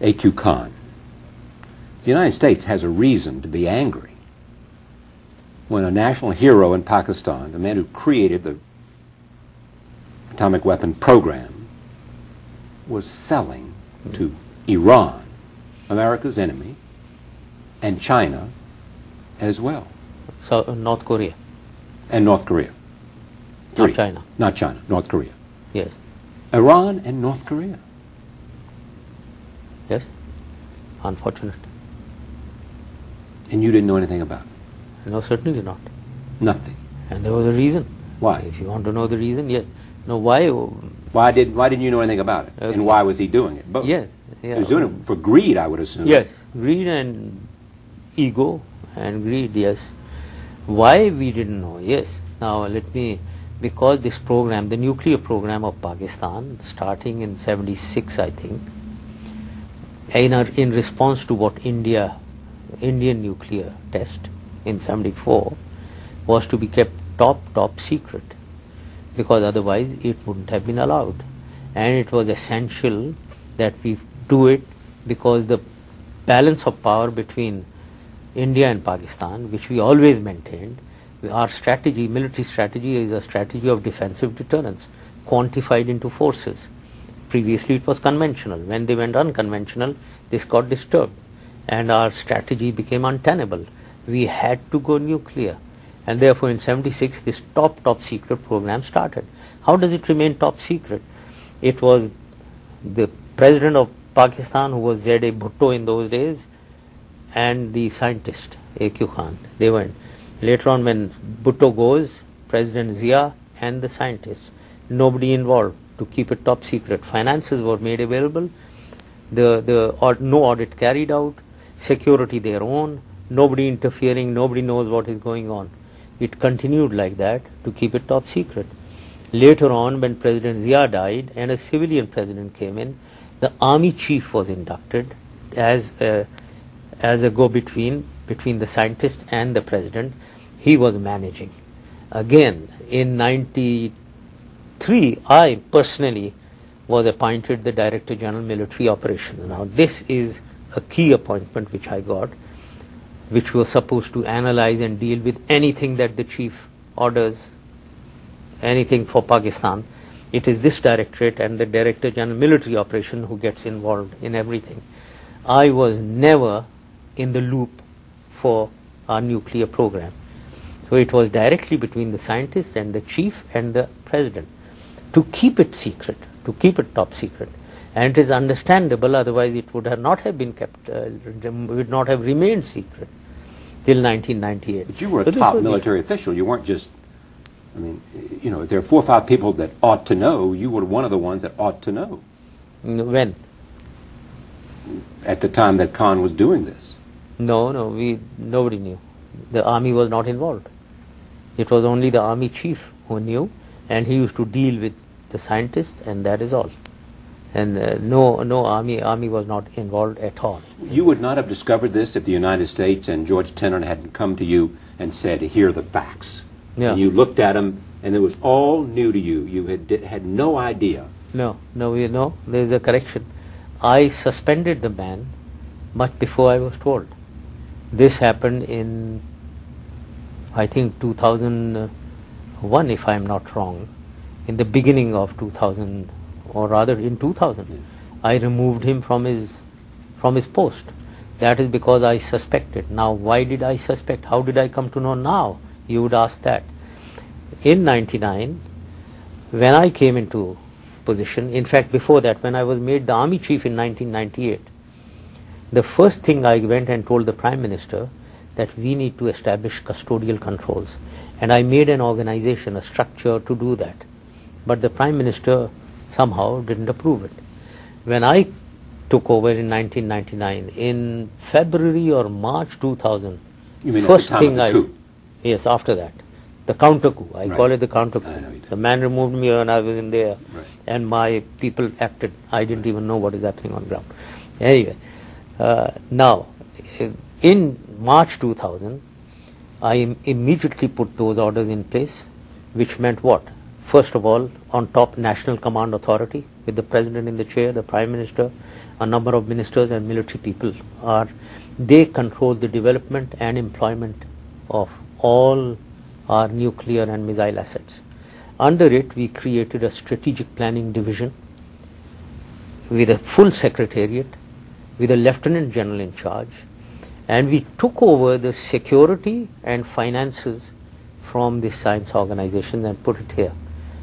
A.Q. Khan. The United States has a reason to be angry when a national hero in Pakistan, the man who created the atomic weapon program, was selling to Iran, America's enemy, and China as well. So North Korea. And North Korea. Not China. Not China, North Korea. Yes. Iran and North Korea. Yes. Unfortunate. And you didn't know anything about it? No, certainly not. Nothing. And there was a reason. Why? If you want to know the reason, yes. No, why? Why didn't you know anything about it? Okay. And why was he doing it? Both. Yes. He was doing it for greed, I would assume. Yes. Greed and ego and greed, yes. Why we didn't know? Yes. Now let me, because this program, the nuclear program of Pakistan, starting in 76, I think, in response to what Indian nuclear test in 74, was to be kept top secret, because otherwise it wouldn't have been allowed. And it was essential that we do it because the balance of power between India and Pakistan, which we always maintained, our strategy, military strategy, is a strategy of defensive deterrence, quantified into forces. Previously it was conventional. When they went unconventional, this got disturbed and our strategy became untenable. We had to go nuclear, and therefore in 76 this top secret program started. How does it remain top secret? It was the president of Pakistan, who was Z.A. Bhutto in those days, and the scientist A.Q. Khan. They went. Later on, when Bhutto goes, President Zia and the scientists, nobody involved, to keep it top secret. Finances were made available, no audit carried out, security their own, nobody interfering, nobody knows what is going on. It continued like that to keep it top secret. Later on, when President Zia died and a civilian president came in, the army chief was inducted as a go-between between the scientist and the president. He was managing. Again, in 93, I personally was appointed the Director General Military Operations. Now, this is a key appointment which I got, which was supposed to analyze and deal with anything that the chief orders, anything for Pakistan. It is this directorate and the Director General Military Operation who gets involved in everything. I was never in the loop for our nuclear program. So it was directly between the scientist and the chief and the president to keep it secret, to keep it top secret. And it is understandable, otherwise it would not have been kept, would not have remained secret till 1998. But you were a top military official. You weren't just, I mean, you know, if there are 4 or 5 people that ought to know, you were one of the ones that ought to know. When? At the time that Khan was doing this. No, nobody knew. The army was not involved. It was only the army chief who knew, and he used to deal with the scientist, and that is all. And no army was not involved at all. You would not have discovered this if the United States and George Tenet hadn't come to you and said, here are the facts. Yeah. And you looked at them, and it was all new to you. You had no idea. No, there is a correction. I suspended the man much before I was told. This happened in, I think, 2001, if I am not wrong, in the beginning of 2000, or rather in 2000. Yeah. I removed him from his post. That is because I suspected. Now, why did I suspect? How did I come to know now? You would ask that. In 99, when I came into position, in fact before that, when I was made the army chief in 1998, the first thing I went and told the Prime Minister that we need to establish custodial controls. And I made an organization, a structure to do that. But the Prime Minister somehow didn't approve it. When I took over in 1999, in February or March 2000, you mean first at the time thing of the coup? Yes, after that. The counter coup. I call it the counter coup. I know you do. The man removed me when I was in there, Right. and my people acted. I didn't even know what is happening on ground. Anyway, now, in March 2000, I immediately put those orders in place, which meant what? first of all, on top National Command Authority with the President in the chair, the Prime Minister, a number of ministers and military people they control the development and employment of all our nuclear and missile assets. Under it, we created a strategic planning division with a full secretariat, with a lieutenant general in charge, and we took over the security and finances from this science organization and put it here.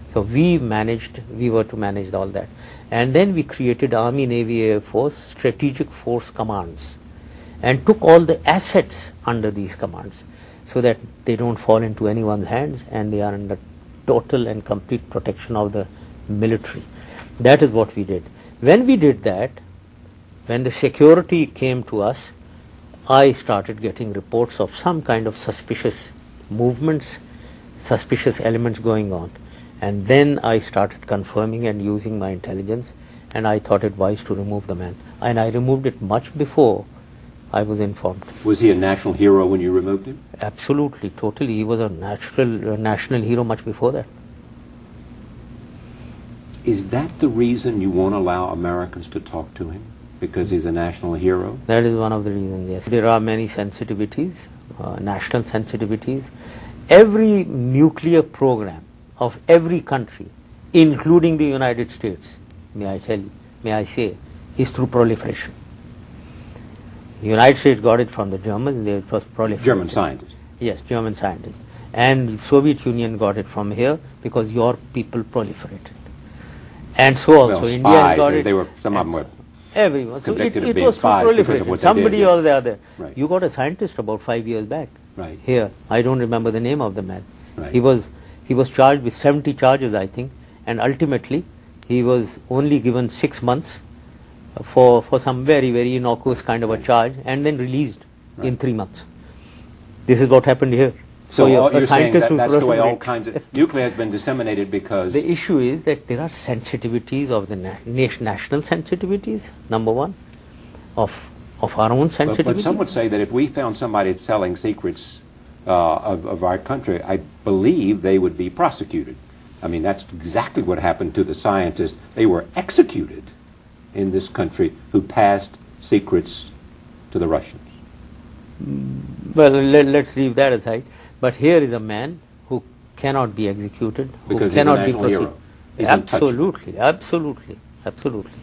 So we were to manage all that. And then we created Army, Navy, Air Force strategic force commands and took all the assets under these commands so that they don't fall into anyone's hands and they are under total and complete protection of the military. That is what we did. When we did that, when the security came to us, I started getting reports of some kind of suspicious movements, suspicious elements going on. And then I started confirming and using my intelligence, and I thought it wise to remove the man. And I removed it much before I was informed. Was he a national hero when you removed him? Absolutely, totally. He was a national hero much before that. Is that the reason you won't allow Americans to talk to him? Because he's a national hero? That is one of the reasons, yes. There are many sensitivities, national sensitivities. Every nuclear program of every country, including the United States, may I say, is through proliferation. The United States got it from the Germans, it was proliferation. German scientists? Yes, German scientists. And the Soviet Union got it from here because your people proliferated. And so also well, India spies, got it. They were, some of them were everyone. So convicted it of being was through spies because of proliferation. what they Somebody did. or the other. Right. You got a scientist about 5 years back. Right. Here, I don't remember the name of the man. Right. He was charged with 70 charges, I think, and ultimately he was only given 6 months for some very, very innocuous kind of a charge, and then released in 3 months. This is what happened here. So you're saying scientist that's the way all kinds of nuclear has been disseminated because the issue is that there are sensitivities of the national sensitivities, number one, of our own sensitivity. But some would say that if we found somebody selling secrets of our country, I believe they would be prosecuted. I mean, that's exactly what happened to the scientists. They were executed in this country who passed secrets to the Russians. Well, let's leave that aside. But here is a man who cannot be executed, because who cannot he's a national be hero. He's absolutely, absolutely, absolutely.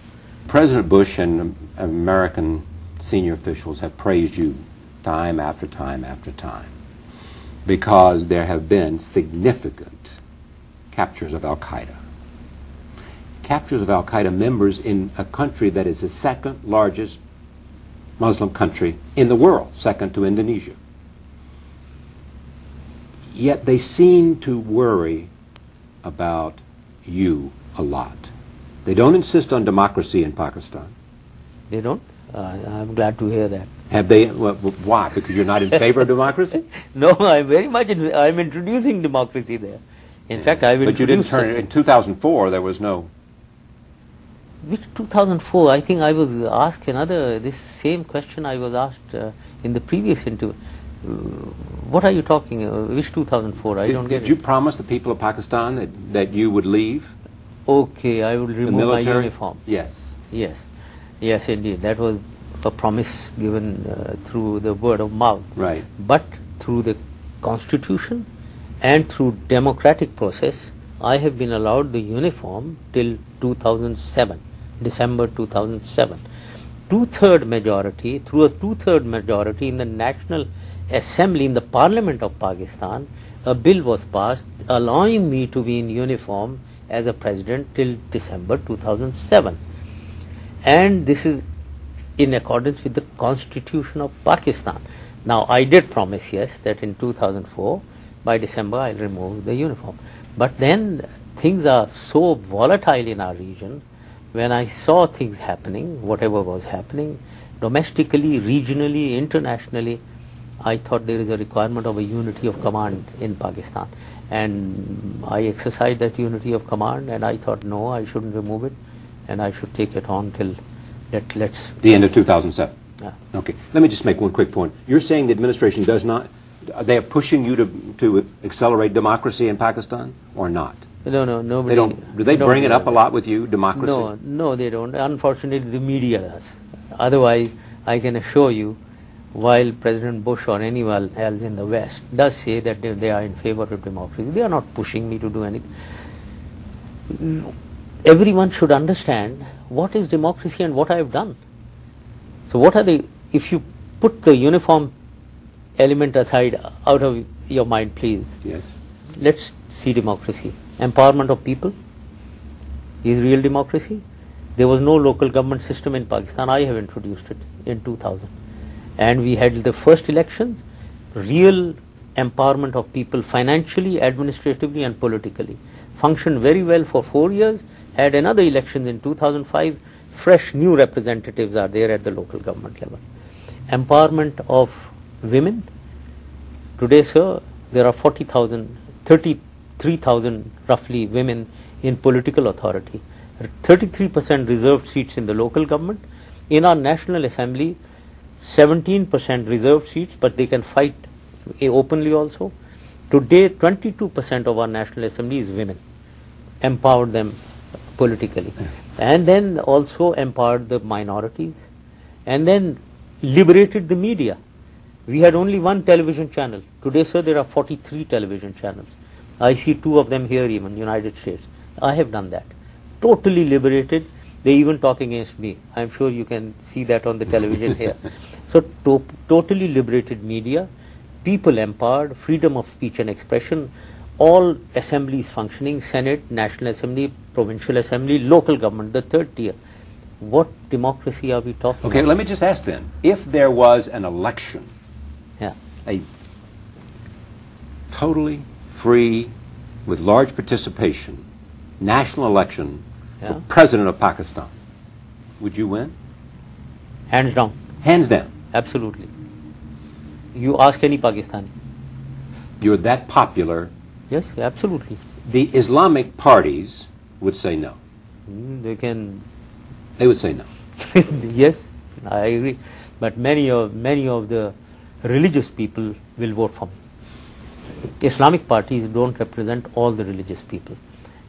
President Bush and American senior officials have praised you time after time after time because there have been significant captures of Al-Qaeda. Captures of Al-Qaeda members in a country that is the second largest Muslim country in the world, second to Indonesia. Yet they seem to worry about you a lot. They don't insist on democracy in Pakistan. They don't? I'm glad to hear that. Have they? Well, why? Because you're not in favor of democracy? No, I'm very much. I'm introducing democracy there. In fact, I've introduced. But you didn't turn it in 2004. There was no. Which 2004? I think I was asked this same question I was asked in the previous interview. What are you talking about? Which 2004? I don't get it. Did you promise the people of Pakistan that you would leave? Okay, I will remove my uniform. Yes. Yes. Yes, indeed. That was a promise given through the word of mouth. Right. But through the Constitution and through democratic process, I have been allowed the uniform till 2007, December 2007. Two-third majority, through a two-third majority in the National Assembly, in the Parliament of Pakistan, a bill was passed allowing me to be in uniform as a president till December 2007. And this is in accordance with the Constitution of Pakistan. Now, I did promise, yes, that in 2004, by December, I'll remove the uniform. But then things are so volatile in our region. When I saw things happening, whatever was happening, domestically, regionally, internationally, I thought there is a requirement of a unity of command in Pakistan. And I exercised that unity of command, and I thought, no, I shouldn't remove it, and I should take it on till let's... The end of 2007? Yeah. Okay. Let me just make one quick point. You're saying the administration does not... They are pushing you to accelerate democracy in Pakistan, or not? No, nobody. They don't. Do they bring it up a lot with you? Democracy? No, they don't. Unfortunately, the media does. Otherwise, I can assure you, while President Bush or anyone else in the West does say that they are in favor of democracy, they are not pushing me to do anything. Everyone should understand what is democracy and what I have done. So what are the, if you put the uniform element aside, out of your mind, please. Yes. Let's see democracy. Empowerment of people is real democracy. There was no local government system in Pakistan. I have introduced it in 2000. And we had the first elections, real empowerment of people financially, administratively and politically. Functioned very well for 4 years, had another elections in 2005, fresh new representatives are there at the local government level. Empowerment of women. Today, sir, there are 33,000 roughly women in political authority. 33% reserved seats in the local government. In our National Assembly, 17% reserved seats, but they can fight openly also. Today, 22% of our National Assembly is women. Empowered them politically. And then also empowered the minorities. And then liberated the media. We had only one television channel. Today, sir, there are 43 television channels. I see 2 of them here even, United States. I have done that. Totally liberated. They even talk against me. I'm sure you can see that on the television here. So totally liberated media, people empowered, freedom of speech and expression, all assemblies functioning, Senate, National Assembly, Provincial Assembly, local government, the third tier. What democracy are we talking about? Okay, let me just ask then, if there was an election, a totally free, with large participation, national election for President of Pakistan, would you win? Hands down. Hands down. Absolutely. You ask any Pakistani. You're that popular. Yes, absolutely. The Islamic parties would say no. They can. They would say no. Yes, I agree. But many of the religious people will vote for me. Islamic parties don't represent all the religious people.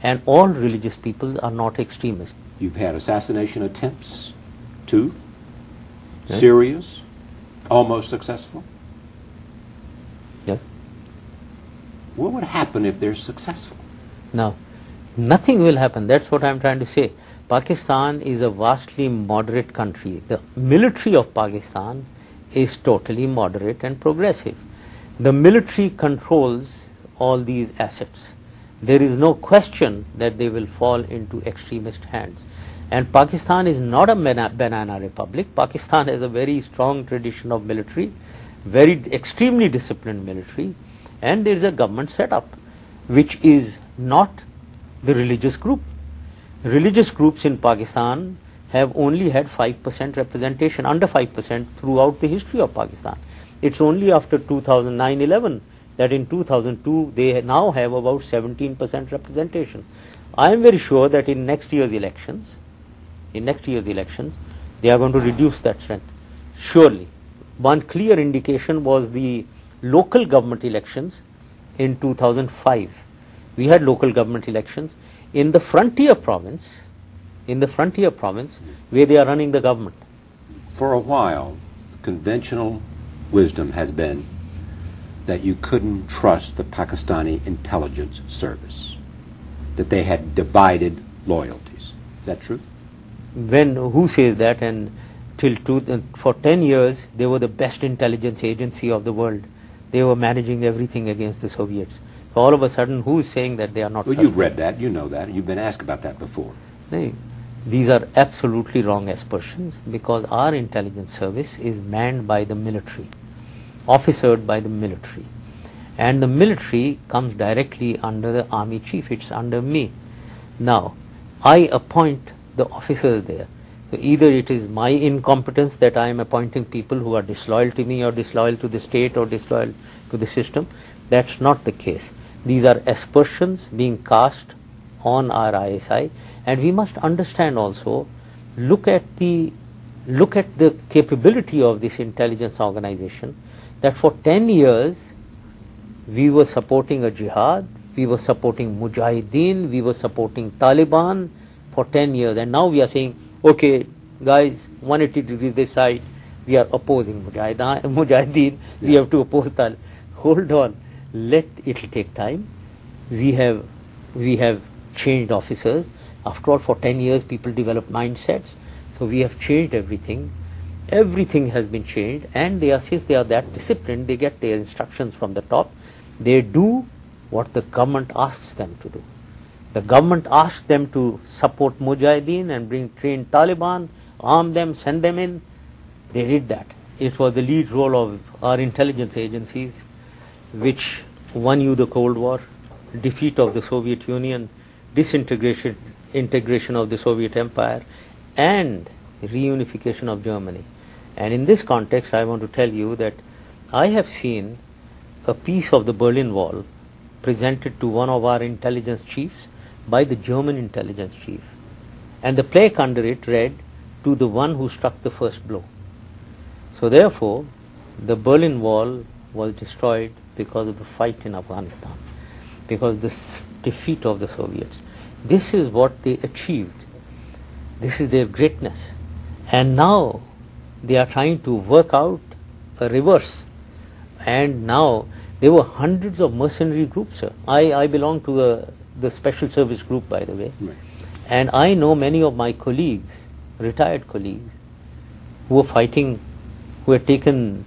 And all religious people are not extremists. You've had assassination attempts, 2, serious, almost successful. Yeah. What would happen if they're successful? Now, nothing will happen. That's what I'm trying to say. Pakistan is a vastly moderate country. The military of Pakistan is totally moderate and progressive. The military controls all these assets. There is no question that they will fall into extremist hands. And Pakistan is not a banana republic. Pakistan has a very strong tradition of military, very extremely disciplined military, and there is a government set up which is not the religious group. Religious groups in Pakistan have only had 5% representation, under 5% throughout the history of Pakistan. It's only after 2009-11 that in 2002 they now have about 17% representation. I am very sure that in next year's elections, they are going to reduce that strength. Surely. One clear indication was the local government elections in 2005. We had local government elections in the frontier province, where they are running the government. For a while, conventional wisdom has been that you couldn't trust the Pakistani intelligence service, that they had divided loyalties. Is that true? Who says that? And for 10 years, they were the best intelligence agency of the world. They were managing everything against the Soviets. So all of a sudden, who is saying that they are not? Well, you've read that, you know that, you've been asked about that before. No, these are absolutely wrong aspersions, because our intelligence service is manned by the military, officered by the military, and the military comes directly under the army chief. It's under me. Now, I appoint the officers there. So either it is my incompetence that I am appointing people who are disloyal to me or disloyal to the state or disloyal to the system. That's not the case. These are aspersions being cast on our ISI, and we must understand also, look at the capability of this intelligence organization, that for 10 years we were supporting a jihad we were supporting Mujahideen, we were supporting Taliban for 10 years, and now we are saying, okay, guys, 180 degrees this side, we are opposing Mujahideen, we have to oppose Taliban. Hold on, it'll take time. We have changed officers. After all, for 10 years, people develop mindsets. So we have changed everything. Everything has been changed, and since they are that disciplined, they get their instructions from the top. They do what the government asks them to do. The government asked them to support Mujahideen and train Taliban, arm them, send them in. They did that. It was the lead role of our intelligence agencies, which won you the Cold War, defeat of the Soviet Union, integration of the Soviet Empire, and reunification of Germany. And in this context, I want to tell you that I have seen a piece of the Berlin Wall presented to one of our intelligence chiefs by the German intelligence chief. And the plaque under it read, "To the one who struck the first blow." So therefore, the Berlin Wall was destroyed because of the fight in Afghanistan, because of the defeat of the Soviets. This is what they achieved. This is their greatness. And now they are trying to work out a reverse. And now there were hundreds of mercenary groups, sir. I belong to the special service group, by the way. Right. And I know many of my colleagues, retired colleagues, who were fighting, who had taken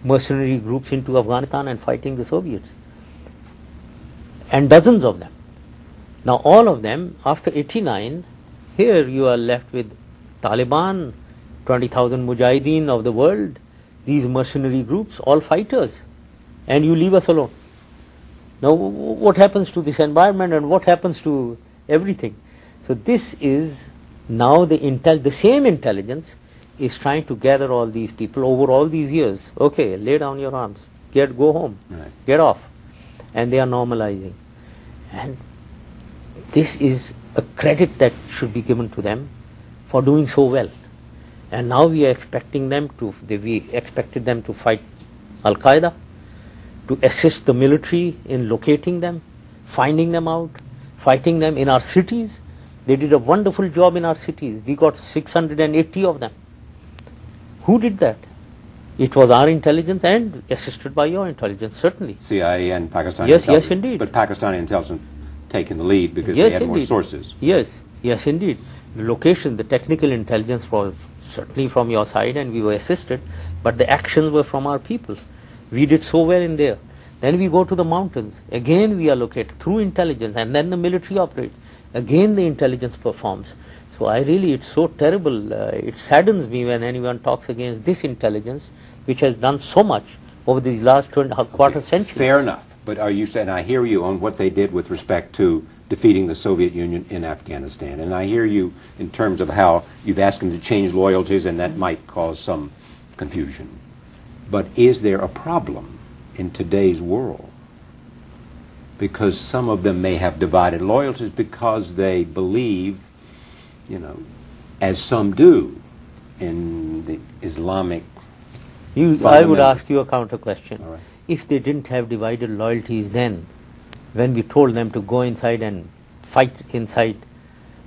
mercenary groups into Afghanistan and fighting the Soviets. And dozens of them. Now all of them, after 89, here you are left with Taliban, 20,000 Mujahideen of the world, these mercenary groups, all fighters, and you leave us alone. Now what happens to this environment and what happens to everything? So this is now the same intelligence is trying to gather all these people over all these years. Okay, lay down your arms, go home, right, get off. And they are normalizing. And this is a credit that should be given to them for doing so well. And now we expected them to fight Al-Qaeda, to assist the military in locating them, finding them out, fighting them in our cities. They did a wonderful job in our cities. We got 680 of them. Who did that? It was our intelligence and assisted by your intelligence, certainly. CIA and Pakistani Yes, intelligence. yes, indeed. But Pakistani intelligence taking the lead because Yes, they had more indeed. sources. Yes, yes, indeed. The location, the technical intelligence was certainly from your side, and we were assisted, but the actions were from our people. We did so well in there. Then we go to the mountains. Again we are located through intelligence, and then the military operates. Again the intelligence performs. So it's so terrible. It saddens me when anyone talks against this intelligence, which has done so much over these last quarter century. Fair enough. But are you saying, I hear you on what they did with respect to defeating the Soviet Union in Afghanistan, and I hear you in terms of how you've asked them to change loyalties, and that might cause some confusion. But is there a problem in today's world? Because some of them may have divided loyalties because they believe, as some do, in the Islamic I would ask you a counter question. All right. If they didn't have divided loyalties then, when we told them to go inside and fight inside,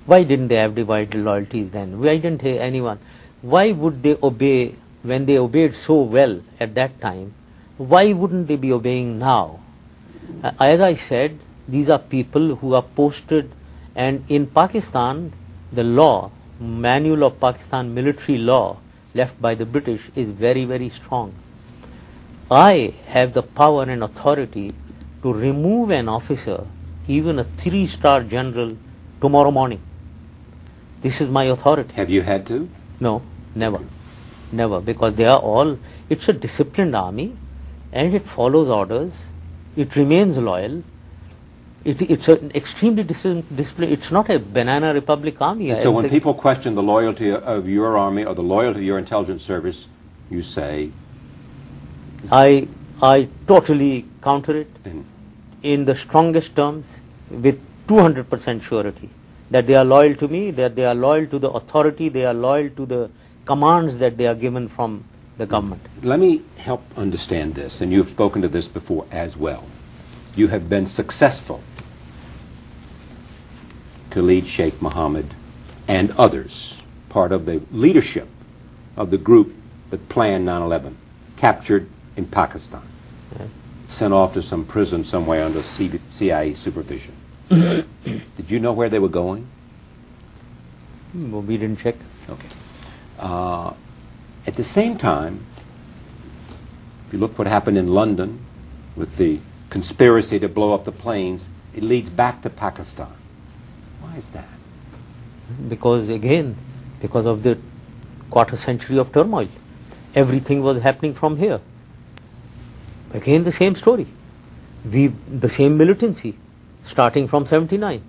why didn't they have divided loyalties then? Why didn't anyone? Why would they obey when they obeyed so well at that time? Why wouldn't they be obeying now? As I said, these are people who are posted, and in Pakistan, the law, manual of Pakistan military law left by the British is very, very strong. I have the power and authority to remove an officer, even a 3-star general, tomorrow morning. This is my authority. Have you had to? No, never. Never, because they are all, it's a disciplined army, and it follows orders, it remains loyal, it's an extremely disciplined, it's not a banana republic army. And so when people question the loyalty of your army or the loyalty of your intelligence service, you say? I totally counter it in the strongest terms with 200% surety that they are loyal to me, that they are loyal to the authority, they are loyal to the commands that they are given from the government. Let me help understand this, and you've spoken to this before as well. You have been successful Khalid Sheikh Mohammed and others, part of the leadership of the group that planned 9/11, captured in Pakistan, sent off to some prison somewhere under CIA supervision. Did you know where they were going? Well, we didn't check. Okay. At the same time, if you look what happened in London with the conspiracy to blow up the planes, it leads back to Pakistan. Why is that? Because again, because of the quarter century of turmoil, everything was happening from here. Again, the same story. The same militancy, starting from 79,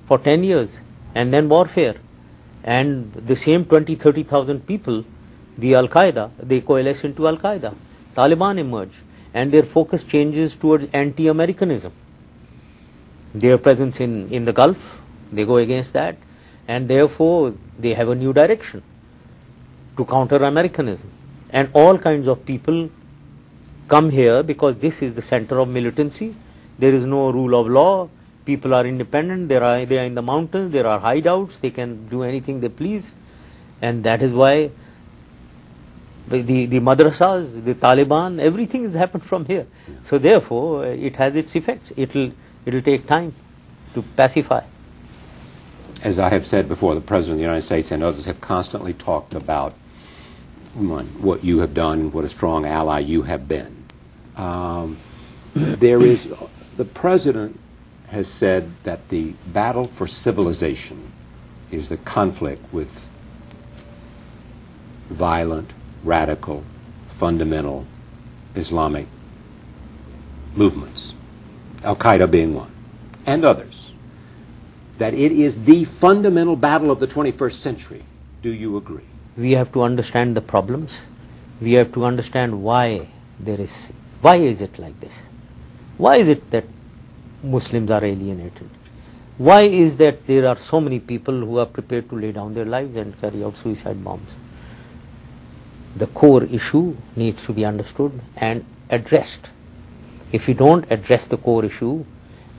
for 10 years, and then warfare. And the same 20,000-30,000 people, the Al-Qaeda, they coalesce into Al-Qaeda. Taliban emerge, and their focus changes towards anti-Americanism. Their presence in the Gulf, they go against that, and therefore they have a new direction to counter Americanism. And all kinds of people come here because this is the center of militancy. There is no rule of law. People are independent. They are in the mountains. There are hideouts. They can do anything they please. And that is why the madrasas, the Taliban, everything has happened from here. So therefore, it has its effects. It will take time to pacify. As I have said before, the President of the United States and others have constantly talked about what you have done and what a strong ally you have been. The President has said that the battle for civilization is the conflict with violent, radical, fundamental Islamic movements, Al-Qaeda being one, and others. That it is the fundamental battle of the 21st century. Do you agree? We have to understand the problems. We have to understand why is it like this? Why is it that Muslims are alienated? Why is that there are so many people who are prepared to lay down their lives and carry out suicide bombs? The core issue needs to be understood and addressed. If we don't address the core issue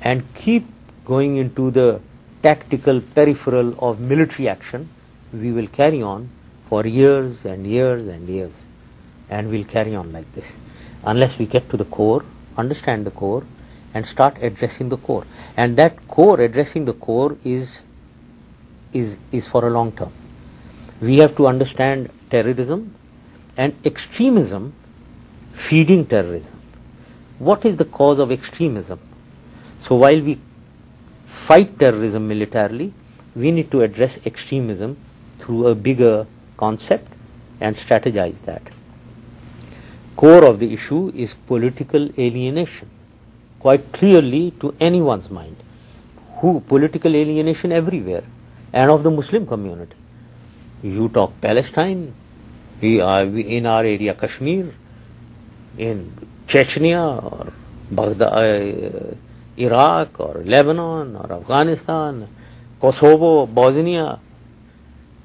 and keep going into the tactical peripheral of military action, we will carry on for years and years and years, and we'll carry on like this unless we get to the core, understand the core, and start addressing the core. And that core, addressing the core, is for a long term. We have to understand terrorism and extremism feeding terrorism. What is the cause of extremism? So while we fight terrorism militarily, we need to address extremism through a bigger concept and strategize that. Core of the issue is political alienation, quite clearly to anyone's mind. Political alienation everywhere, and of the Muslim community. You talk Palestine, in our area Kashmir, in Chechnya or Baghdad, Iraq or Lebanon or Afghanistan, Kosovo, Bosnia,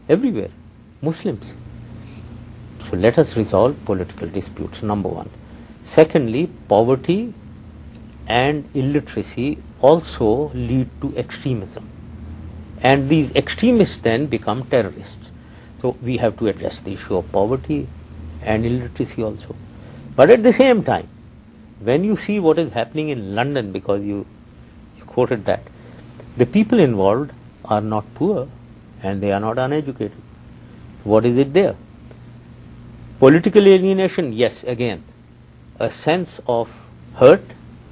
everywhere, Muslims. So let us resolve political disputes, number one. Secondly, poverty and illiteracy also lead to extremism. And these extremists then become terrorists. So we have to address the issue of poverty and illiteracy also. But at the same time, when you see what is happening in London, because you quoted that, the people involved are not poor and they are not uneducated. What is it there? Political alienation, yes, again, a sense of hurt,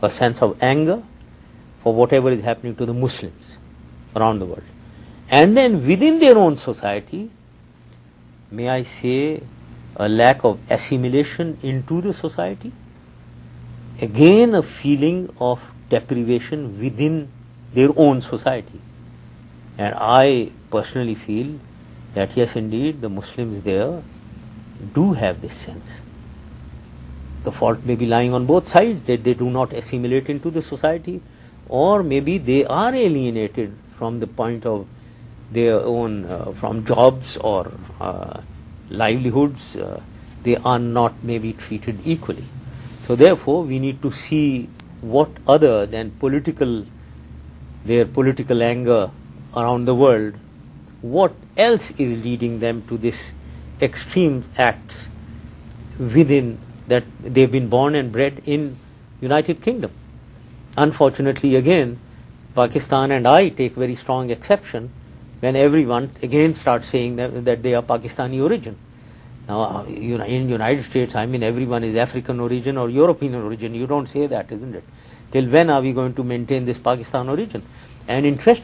a sense of anger for whatever is happening to the Muslims around the world. And then within their own society, may I say, a lack of assimilation into the society. Again, a feeling of deprivation within their own society. And I personally feel that yes, indeed, the Muslims there do have this sense. The fault may be lying on both sides, that they do not assimilate into the society, or maybe they are alienated from the point of their own, from jobs or livelihoods, they are not maybe treated equally. So therefore, we need to see what other than their political anger around the world, what else is leading them to this extreme acts within that they've been born and bred in United Kingdom? Unfortunately, again, Pakistan and I take very strong exception when everyone again starts saying that they are Pakistani origin. Now, in United States, I mean, everyone is African origin or European origin. You don't say that, isn't it? Till when are we going to maintain this Pakistan origin? And interesting.